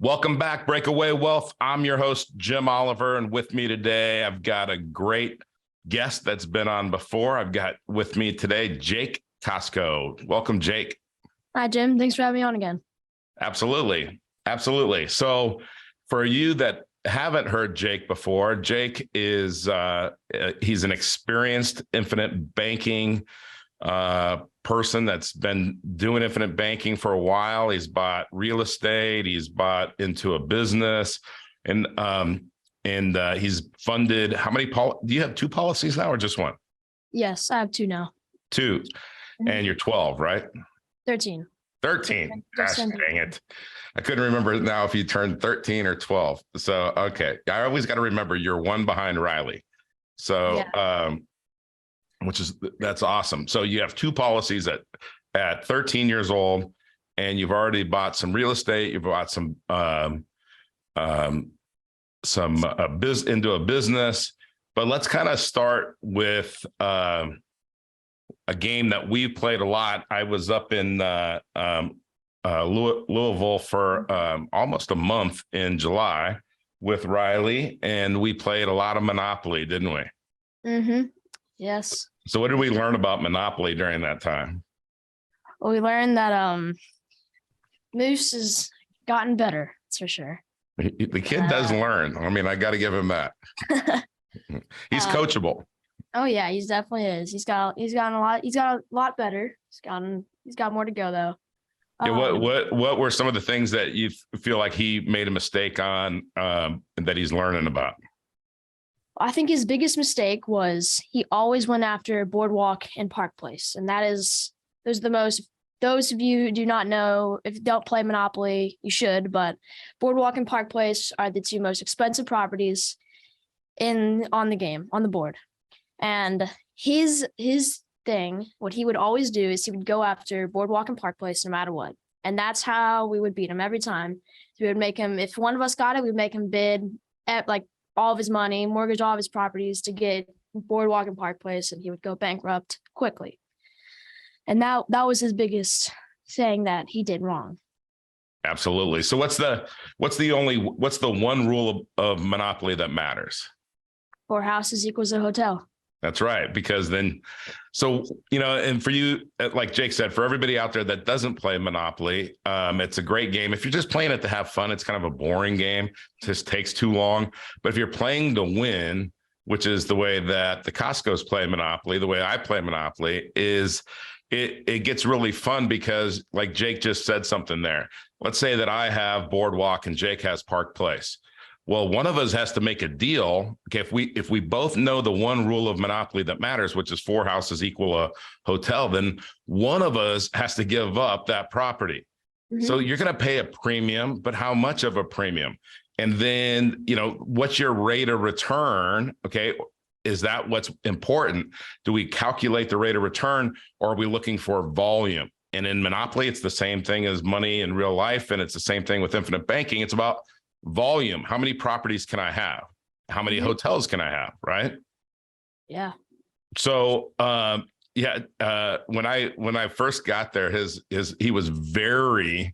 Welcome back, Breakaway Wealth. I'm your host, Jim Oliver, and with me today, I've got a great guest that's been on before. I've got with me today, Jake Kosko. Welcome, Jake. Hi, Jim. Thanks for having me on again. Absolutely. Absolutely. So for you that haven't heard Jake before, Jake is he's an experienced infinite banking person that's been doing infinite banking for a while. He's bought real estate, he's bought into a business, and he's funded how many do you have two policies now or just one? Yes, I have two now. Two. And you're 12, right? 13. 13. Gosh, dang it. I couldn't remember now if you turned 13 or 12. So, okay. I always got to remember you're one behind Riley. So, yeah. That's awesome. So you have two policies at 13 years old, and you've already bought some real estate. You've bought some into a business. But let's kind of start with a game that we played a lot. I was up in Louisville for almost a month in July with Riley, and we played a lot of Monopoly, didn't we? Mm-hmm. Yes. So what did we learn about Monopoly during that time? Well, we learned that Moose has gotten better, that's for sure. The kid does learn. I mean, I got to give him that. He's coachable. Oh yeah, he definitely is. He's got a lot better. He's got more to go though. Yeah, what were some of the things that you feel like he made a mistake on that he's learning about? I think his biggest mistake was he always went after Boardwalk and Park Place. And those of you who do not know, if you don't play Monopoly, you should, but Boardwalk and Park Place are the two most expensive properties on the board. And his thing, what he would always do is he would go after Boardwalk and Park Place no matter what. And that's how we would beat him every time. So we would make him, if one of us got it, we'd make him bid at like all of his money, mortgage all of his properties to get Boardwalk and Park Place, and he would go bankrupt quickly. And that was his biggest thing that he did wrong. Absolutely. So what's the one rule of Monopoly that matters? 4 houses equals a hotel. That's right. Because then, so, and for you, like Jake said, for everybody out there that doesn't play Monopoly, it's a great game. If you're just playing it to have fun, it's kind of a boring game. It just takes too long. But if you're playing to win, which is the way that the Koskos play Monopoly, the way I play Monopoly, is it gets really fun because, like Jake just said something there. Let's say that I have Boardwalk and Jake has Park Place. Well, one of us has to make a deal. Okay, if we both know the one rule of Monopoly that matters, which is 4 houses equal a hotel, then one of us has to give up that property. Mm-hmm. So you're going to pay a premium, but how much of a premium? And then, what's your rate of return? Okay, is that what's important? Do we calculate the rate of return, or are we looking for volume? And in Monopoly, it's the same thing as money in real life, and it's the same thing with infinite banking. It's about volume. How many properties can I have? How many hotels can I have? Right? Yeah. So, when I first got there, he was very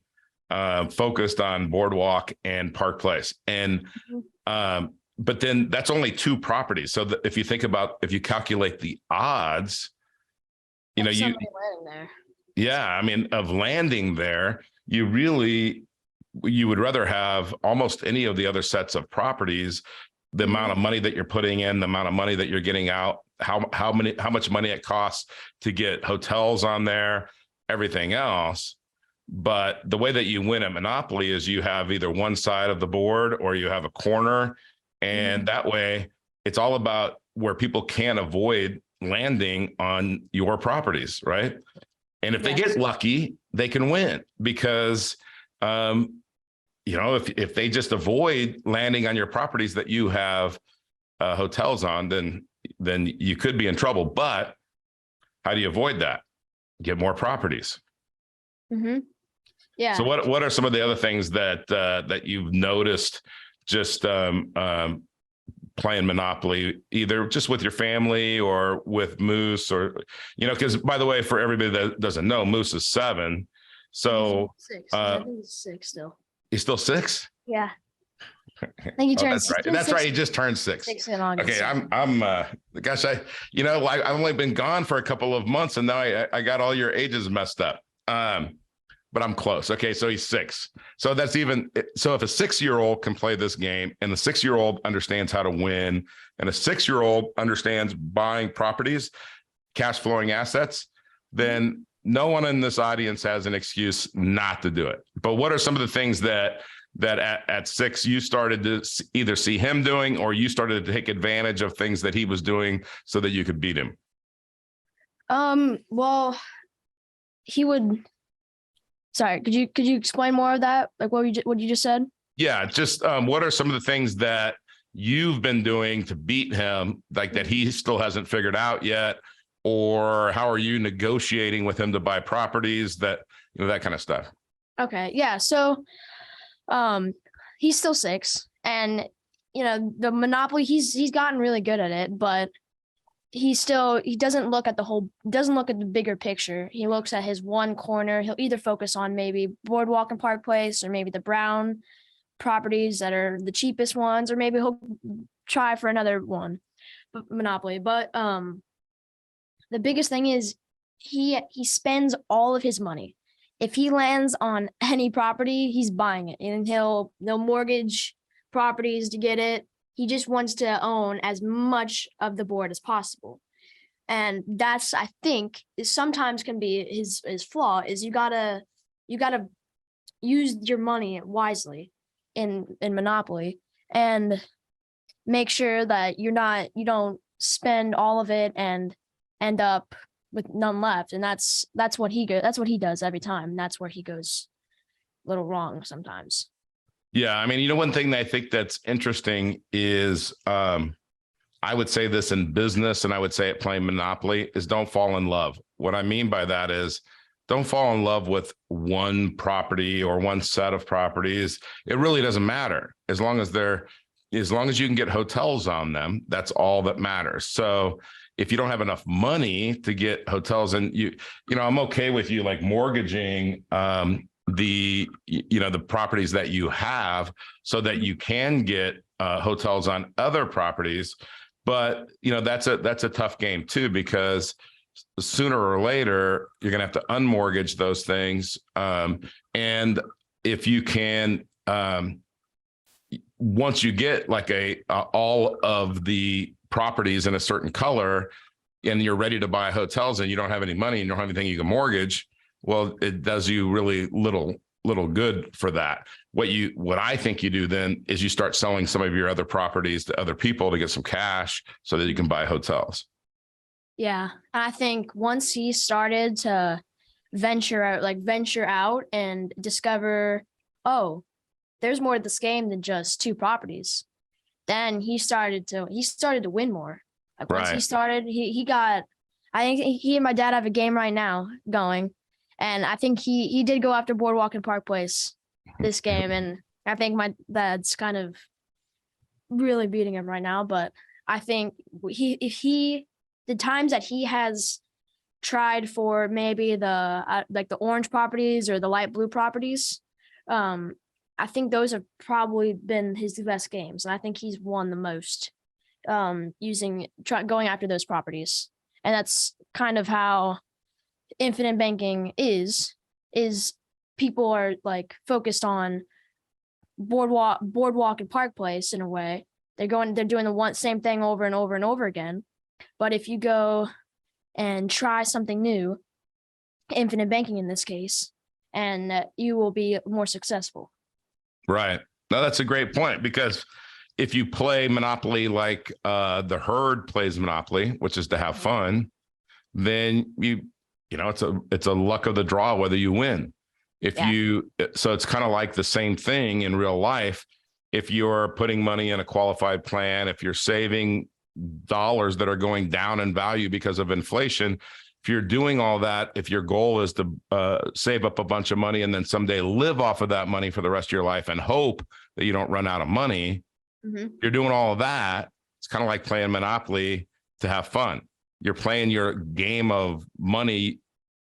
focused on Boardwalk and Park Place, and but then that's only 2 properties. So if you calculate the odds, landing there. Yeah, I mean, of landing there, you would rather have almost any of the other sets of properties, the amount of money that you're putting in, the amount of money that you're getting out, how much money it costs to get hotels on there, everything else. But the way that you win at Monopoly is you have either one side of the board or you have a corner. And that way it's all about where people can't avoid landing on your properties, right? And if they get lucky, they can win because if they just avoid landing on your properties that you have hotels on, then you could be in trouble. But how do you avoid that? Get more properties. Mm-hmm. Yeah. So what are some of the other things that you've noticed just playing Monopoly, either just with your family or with Moose, or because by the way, for everybody that doesn't know, Moose is 7. So 6. I think he's 6 still. He's still 6? Yeah. I think he Oh, turned that's right. That's right. He just turned 6. 6 in August. Okay, gosh, I've only been gone for a couple of months, and now I got all your ages messed up. But I'm close. Okay, so he's 6. So that's even so. If a 6-year-old can play this game, and the 6-year-old understands how to win, and a 6-year-old understands buying properties, cash flowing assets, then no one in this audience has an excuse not to do it. But what are some of the things that at 6 you started to either see him doing, or you started to take advantage of things that he was doing so that you could beat him? Well, he would. Sorry, could you explain more of that? Like what you just said? Yeah, just what are some of the things that you've been doing to beat him, like that he still hasn't figured out yet, or how are you negotiating with him to buy properties, that that kind of stuff? Okay, yeah. So, he's still 6, and the Monopoly. He's gotten really good at it, but he doesn't look at the bigger picture. He looks at his one corner. He'll either focus on maybe Boardwalk and Park Place, or maybe the Brown properties that are the cheapest ones, or maybe he'll try for another one, Monopoly. But the biggest thing is he spends all of his money. If he lands on any property, he's buying it, and he'll mortgage properties to get it. He just wants to own as much of the board as possible. And that's, I think, is sometimes can be his flaw, is you gotta use your money wisely in Monopoly, and make sure that you don't spend all of it and end up with none left. And that's what he does every time. And that's where he goes a little wrong sometimes. Yeah, I mean, one thing that I think that's interesting is I would say this in business, and I would say it playing Monopoly, is don't fall in love. What I mean by that is don't fall in love with one property or one set of properties. It really doesn't matter as long as you can get hotels on them. That's all that matters. So if you don't have enough money to get hotels, and I'm okay with you like mortgaging the properties that you have so that you can get hotels on other properties. But that's a tough game too, because sooner or later you're going to have to unmortgage those things. And if you can, once you get like all of the properties in a certain color, and you're ready to buy hotels, and you don't have any money and you don't have anything you can mortgage, well, it does you really little good for that. What I think you do then is you start selling some of your other properties to other people to get some cash so that you can buy hotels. Yeah, I think once he started to venture out and discover, oh, there's more to this game than just 2 properties, then he started to win more. Like once he started, he got. I think he and my dad have a game right now going. And I think he did go after Boardwalk and Park Place this game. And I think my dad's kind of really beating him right now. But I think the times that he has tried for maybe the orange properties or the light blue properties, I think those have probably been his best games. And I think he's won the most going after those properties. And that's kind of how infinite banking is people are like focused on boardwalk and Park Place in a way. They're doing the same thing over and over and over again. But if you go and try something new, infinite banking in this case, and you will be more successful. Right. No, that's a great point, because if you play Monopoly like the herd plays Monopoly, which is to have fun, then it's a luck of the draw whether you win. So it's kind of like the same thing in real life. If you're putting money in a qualified plan, if you're saving dollars that are going down in value because of inflation, if you're doing all that, if your goal is to save up a bunch of money and then someday live off of that money for the rest of your life and hope that you don't run out of money, you're doing all of that. It's kind of like playing Monopoly to have fun. You're playing your game of money,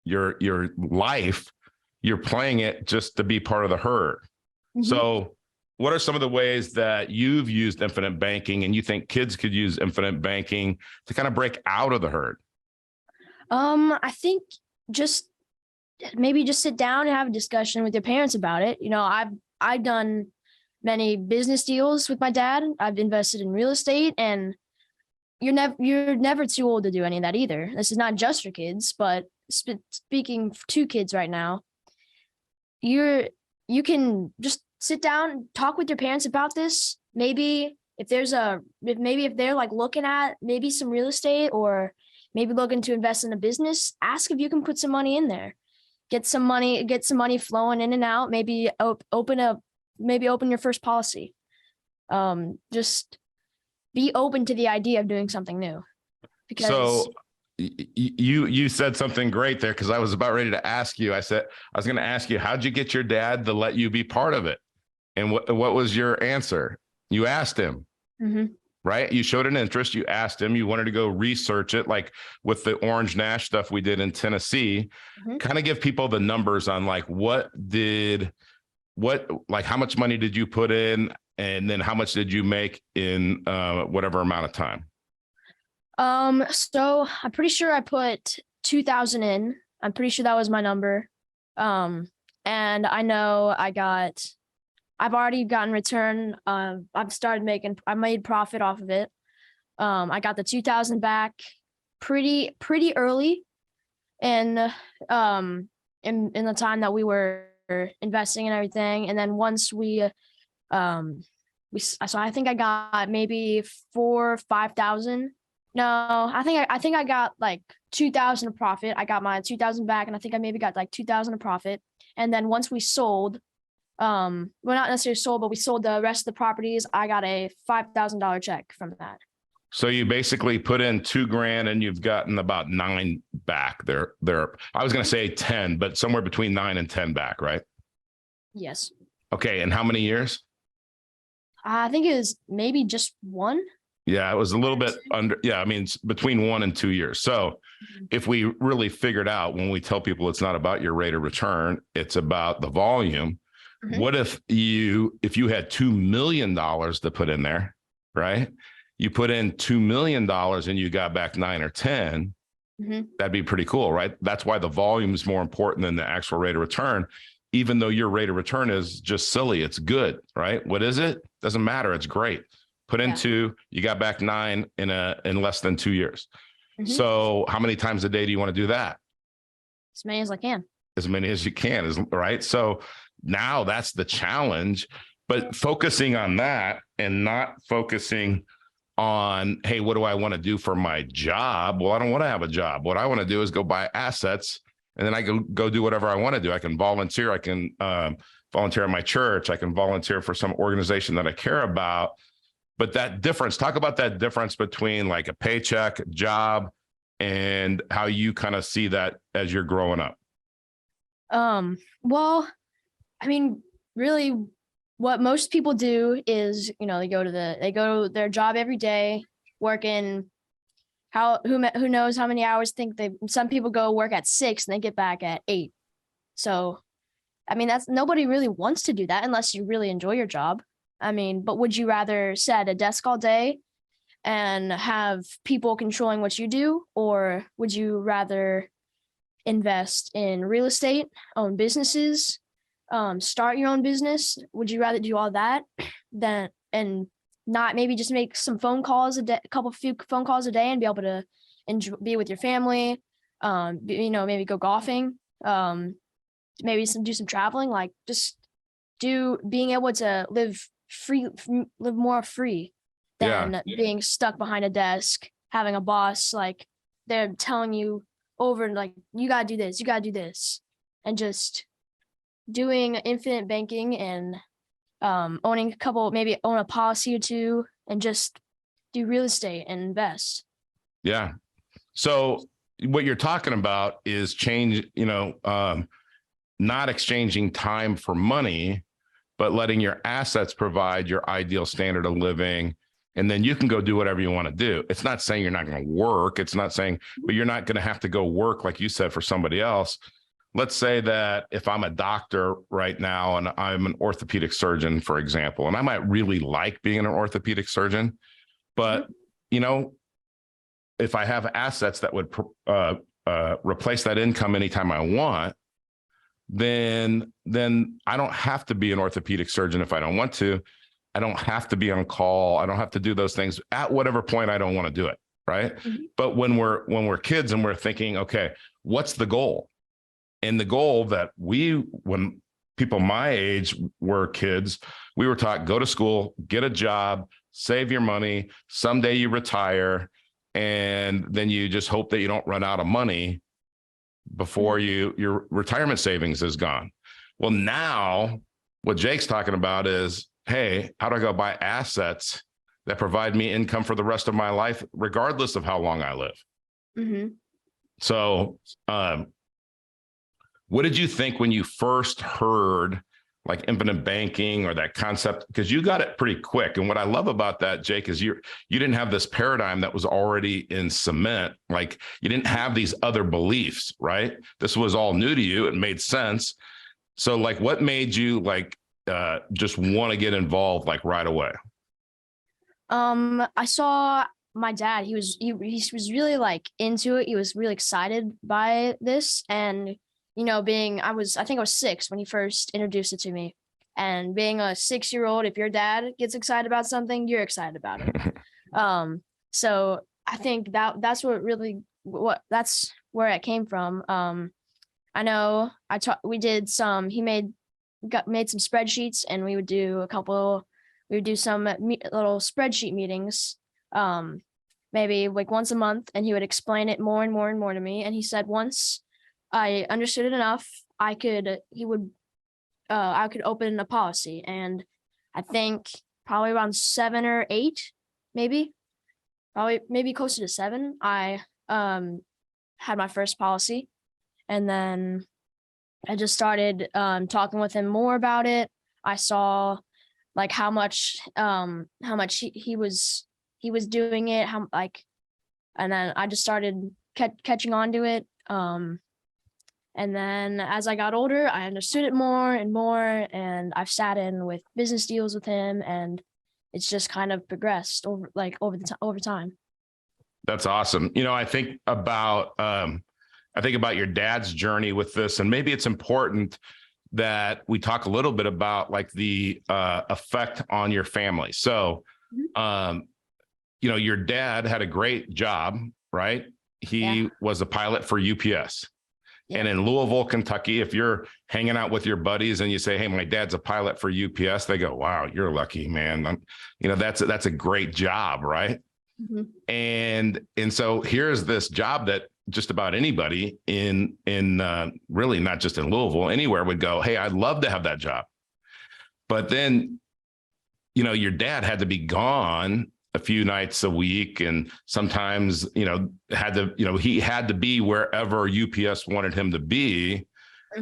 your life. You're playing it just to be part of the herd. So what are some of the ways that you've used infinite banking and you think kids could use infinite banking to kind of break out of the herd? I think just maybe just sit down and have a discussion with your parents about it. I've done many business deals with my dad. I've invested in real estate, and you're never too old to do any of that either. This is not just for kids, but speaking to kids right now, you can just sit down and talk with your parents about this. Maybe if they're like looking at maybe some real estate, or maybe looking to invest in a business, ask if you can put some money in there. Get some money flowing in and out. Maybe open your first policy. Just be open to the idea of doing something new. Because so you said something great there, because I was about ready to ask you. I was going to ask you, how'd you get your dad to let you be part of it? And what was your answer? You asked him. Mm-hmm. Right? You showed an interest. You asked him. You wanted to go research it, like with the Orange Nash stuff we did in Tennessee. Mm-hmm. Kind of give people the numbers on like how much money did you put in, and then how much did you make in whatever amount of time? So I'm pretty sure I put 2,000 in. I'm pretty sure that was my number. And I know I've already gotten return. I made profit off of it. I got the 2,000 back pretty early in the time that we were investing and everything. And then once so I think I got maybe 4,000 or 5,000. No, I think I got like 2,000 of profit. I got my 2,000 back, and I think I maybe got like 2,000 of profit. And then once we sold, well, not necessarily sold, but we sold the rest of the properties, I got a $5,000 check from that. So you basically put in $2,000 and you've gotten about 9 back there. I was going to say 10, but somewhere between 9 and 10 back, right? Yes. Okay. And how many years? I think it was maybe just 1. Yeah, it was a little bit under. Yeah, I mean, it's between 1 and 2 years. So if we really figured out, when we tell people it's not about your rate of return, it's about the volume. Mm-hmm. What if you had $2 million to put in there, right? You put in $2 million and you got back 9 or 10. Mm-hmm. That'd be pretty cool, right? That's why the volume is more important than the actual rate of return. Even though your rate of return is just silly, it's good, right? What is it? Doesn't matter. It's great. Put in 2, you got back 9 in less than 2 years. Mm-hmm. So how many times a day do you want to do that? As many as I can. As many as you can, right? So now that's the challenge, but focusing on that and not focusing on, hey, what do I want to do for my job? Well, I don't want to have a job. What I want to do is go buy assets, and then I can go do whatever I want to do. I can volunteer. I can volunteer at my church. I can volunteer for some organization that I care about. But that difference, talk about that difference between like a paycheck, job, and how you kind of see that as you're growing up. Well, I mean, really what most people do is, they go to their job every day, working who knows how many hours. Some people go work at 6 and they get back at 8. So, I mean, nobody really wants to do that unless you really enjoy your job. I mean, but would you rather sit at a desk all day and have people controlling what you do, or would you rather invest in real estate, own businesses, start your own business? Would you rather do all that and not maybe just make some phone calls a day, few phone calls a day, and be able to be with your family, maybe go golfing, maybe do some traveling, like just being able to live more free than being stuck behind a desk, having a boss like they're telling you over and like, you gotta do this, and just doing infinite banking and owning maybe own a policy or 2, and just do real estate and invest. Yeah. So what you're talking about is change, not exchanging time for money, but letting your assets provide your ideal standard of living. And then you can go do whatever you want to do. It's not saying you're not going to work. It's not saying, but you're not going to have to go work, like you said, for somebody else. let's say that if I'm a doctor right now and I'm an orthopedic surgeon, for example, and I might really like being an orthopedic surgeon, but you know, if I have assets that would replace that income anytime I want, then I don't have to be an orthopedic surgeon if I don't want to. I don't have to be on call. I don't have to do those things at whatever point I don't want to do it. Right. Mm-hmm. But when we're kids and we're thinking, okay, what's the goal? And the goal that when people my age were kids, we were taught, go to school, get a job, save your money. Someday you retire. And then you just hope that you don't run out of money before your retirement savings is gone. Well, now what Jake's talking about is, hey, how do I go buy assets that provide me income for the rest of my life, regardless of how long I live? Mm-hmm. So what did you think when you first heard like infinite banking or that concept? Because you got it pretty quick. And what I love about that, Jake, is you didn't have this paradigm that was already in cement. Like you didn't have these other beliefs, right? This was all new to you. It made sense. So like what made you like just want to get involved like right away? I saw my dad. He was really like into it. He was really excited by this. And you know, I think I was 6 when he first introduced it to me. And being a 6-year-old, if your dad gets excited about something, you're excited about it. So I think that's where it came from. I know he made some spreadsheets, and we would do some little spreadsheet meetings, maybe like once a month, and he would explain it more and more and more to me. And he said once I understood it enough, I could open a policy. And I think probably around 7 or 8, maybe closer to 7, I had my first policy. And then I just started talking with him more about it. I saw like how much he was doing it, and then I just started catching on to it. And then as I got older, I understood it more and more, and I've sat in with business deals with him, and it's just kind of progressed over time. That's awesome. You know, I think about your dad's journey with this, and maybe it's important that we talk a little bit about like the effect on your family. So, you know, your dad had a great job, right? He was a pilot for UPS. Yeah. And in Louisville, Kentucky, if you're hanging out with your buddies and you say, hey, my dad's a pilot for UPS, they go, wow, you're lucky, man. You know, that's a great job, right? Mm-hmm. And so here's this job that just about anybody in really not just in Louisville, anywhere would go, hey, I'd love to have that job. But then, you know, your dad had to be gone a few nights a week, and sometimes, you know, he had to be wherever UPS wanted him to be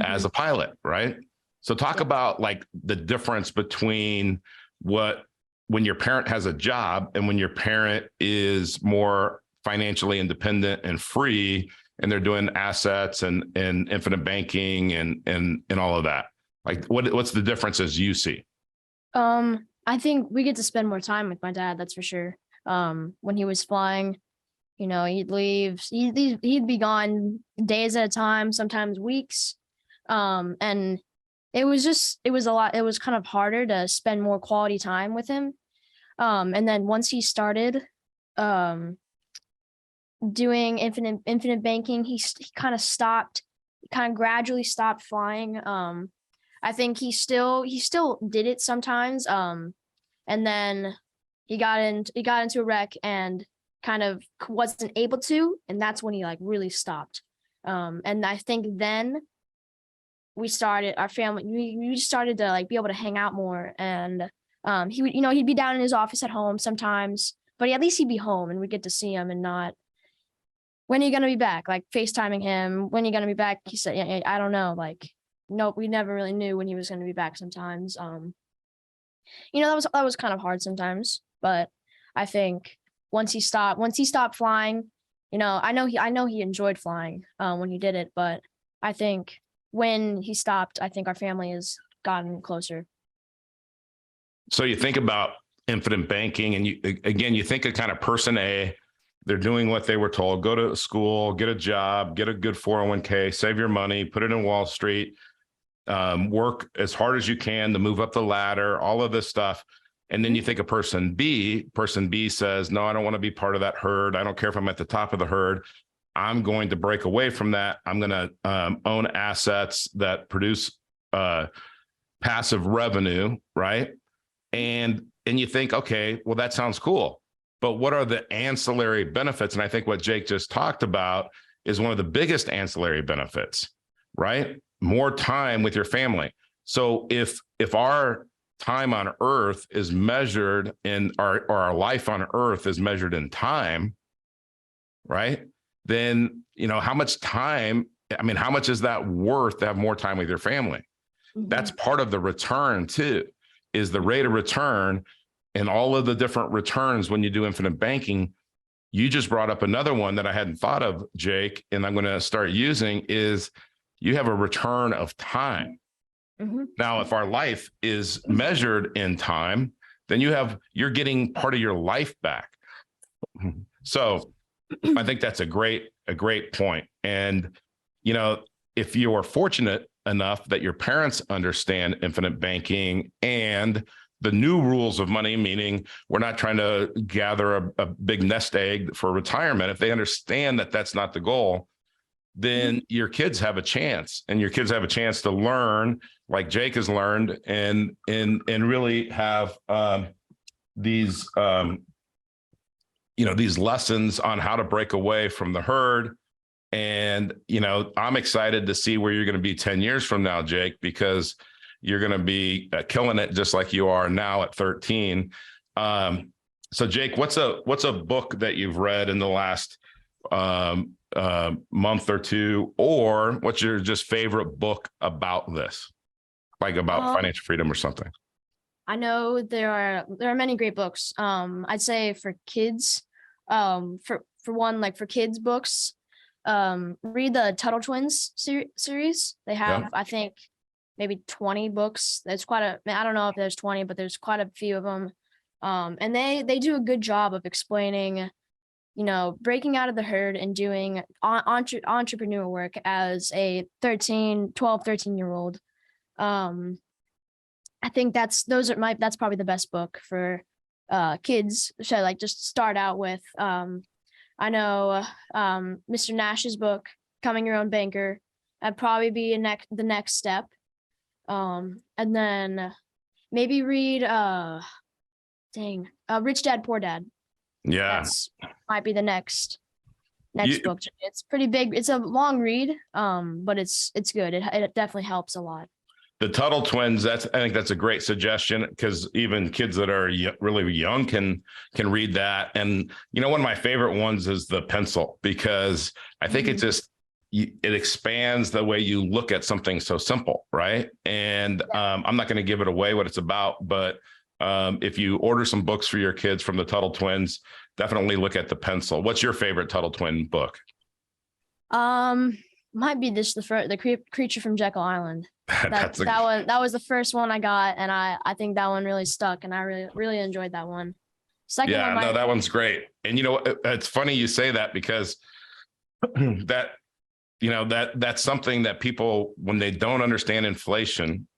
as a pilot, right? So talk about like the difference between when your parent has a job and when your parent is more financially independent and free, and they're doing assets and infinite banking and all of that. Like what's the differences you see? I think we get to spend more time with my dad. That's for sure. When he was flying, you know, he'd be gone days at a time, sometimes weeks. And it was a lot. It was kind of harder to spend more quality time with him. And then once he started, doing infinite banking, he kind of gradually stopped flying. I think he still did it sometimes. And then he got into a wreck and kind of wasn't able to, and that's when he like really stopped. And I think then we started our family. We started to like be able to hang out more, and he'd be down in his office at home sometimes, but at least he'd be home and we'd get to see him, and not, when are you gonna be back? Like FaceTiming him, when are you gonna be back? He said, yeah, I don't know. Like, nope, we never really knew when he was gonna be back sometimes. You know, that was kind of hard sometimes, but I think once he stopped flying, you know, I know he enjoyed flying when he did it, but I think when he stopped, I think our family has gotten closer. So you think about infinite banking, and you think of kind of person A, they're doing what they were told, go to school, get a job, get a good 401k, save your money, put it in Wall Street, work as hard as you can to move up the ladder, all of this stuff. And then you think of person B says, no, I don't want to be part of that herd. I don't care if I'm at the top of the herd. I'm going to break away from that. I'm going to own assets that produce passive revenue, right? And you think, okay, well, that sounds cool. But what are the ancillary benefits? And I think what Jake just talked about is one of the biggest ancillary benefits, right? More time with your family. So if our time on earth is measured in our life on earth is measured in time, right? Then, how much time, how much is that worth to have more time with your family? Mm-hmm. That's part of the return too, is the rate of return and all of the different returns when you do infinite banking. You just brought up another one that I hadn't thought of, Jake, and I'm going to start using is you have a return of time. Mm-hmm. Now, if our life is measured in time, then you're getting part of your life back. So I think that's a great point. And, if you are fortunate enough that your parents understand infinite banking and the new rules of money, meaning we're not trying to gather a big nest egg for retirement. If they understand that that's not the goal, then your kids have a chance, and your kids have a chance to learn like Jake has learned and really have these lessons on how to break away from the herd. And, I'm excited to see where you're going to be 10 years from now, Jake, because you're going to be killing it just like you are now at 13. So Jake, what's a book that you've read in the last month or two, or what's your just favorite book about this, like about financial freedom or something? I know there are many great books. I'd say for kids, for one, like for kids books, read the Tuttle Twins series. They have, I think, maybe 20 books. There's I don't know if there's 20, but there's quite a few of them. And they do a good job of explaining, breaking out of the herd and doing entrepreneur work as a 13-year-old. I think that's probably the best book for kids. So like just start out with. I know Mr. Nash's book, Becoming Your Own Banker. That'd probably be the next step. And then maybe read Rich Dad Poor Dad. Yeah, might be the next book. It's pretty big. It's a long read, but it's good. It definitely helps a lot. The Tuttle Twins, I think that's a great suggestion, because even kids that are really young can read that. And, one of my favorite ones is The Pencil, because I think it expands the way you look at something so simple, right? And I'm not going to give it away what it's about, but if you order some books for your kids from the Tuttle Twins, definitely look at The Pencil. What's your favorite Tuttle Twin book? Might be the Creature from Jekyll Island. That was the first one I got, and I think that one really stuck, and I really enjoyed that one. Second one, that one's great. And it's funny you say that, because that's something that people, when they don't understand inflation,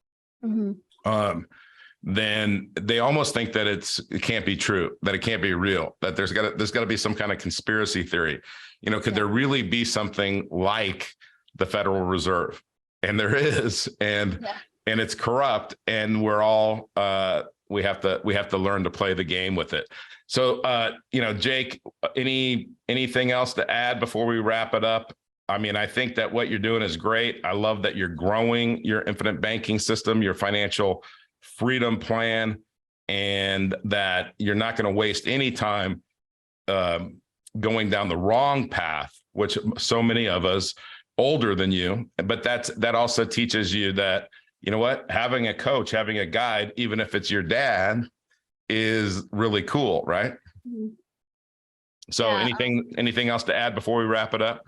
then they almost think that it can't be true, that it can't be real, that there's got to be some kind of conspiracy theory. Could there really be something like the Federal Reserve? And there is, and it's corrupt, and we're all we have to learn to play the game with it. So Jake, anything else to add before we wrap it up? I think that what you're doing is great. I love that you're growing your infinite banking system, your financial freedom plan, and that you're not going to waste any time going down the wrong path, which so many of us older than you. But that also teaches you that, having a coach, having a guide, even if it's your dad, is really cool, right? Mm-hmm. So anything else to add before we wrap it up?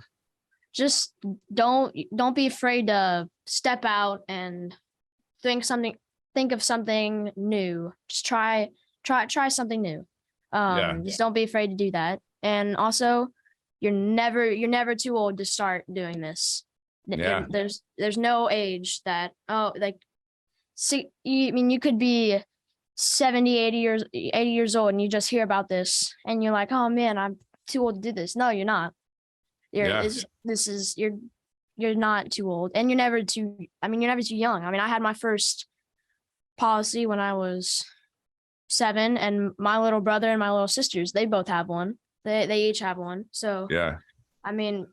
just don't be afraid to step out and think of something new. Just try something new. Just don't be afraid to do that. And also, you're never too old to start doing this. Yeah. There's no age that, you could be 70, 80 years old and you just hear about this and you're like, oh man, I'm too old to do this. No, you're not. You're not too old, and you're never too young. I mean, I had my first policy when I was 7, and my little brother and my little sisters, they both have one. They each have one. So Yeah. I mean,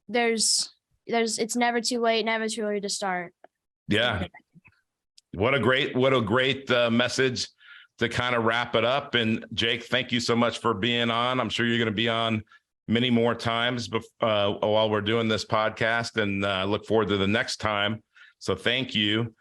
it's never too late, never too early to start. Yeah. What a great message to kind of wrap it up. And Jake, thank you so much for being on. I'm sure you're going to be on many more times while we're doing this podcast, and look forward to the next time. So thank you.